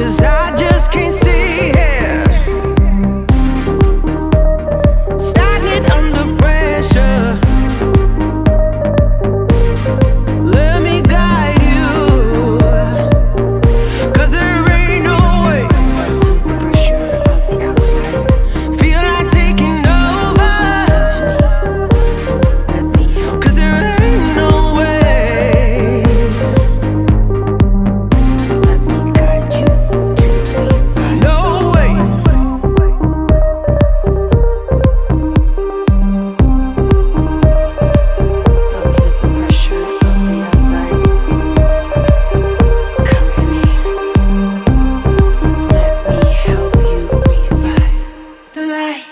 'cause I just can't stay here, stagnant under pressure. Let me guide you, 'cause there ain't no way to the pressure of the outside. Feel like taking over, 'cause there ain't no way. Let me guide you to revive. No way. Feel to the pressure of the outside. Come to me. Let me help you revive the light.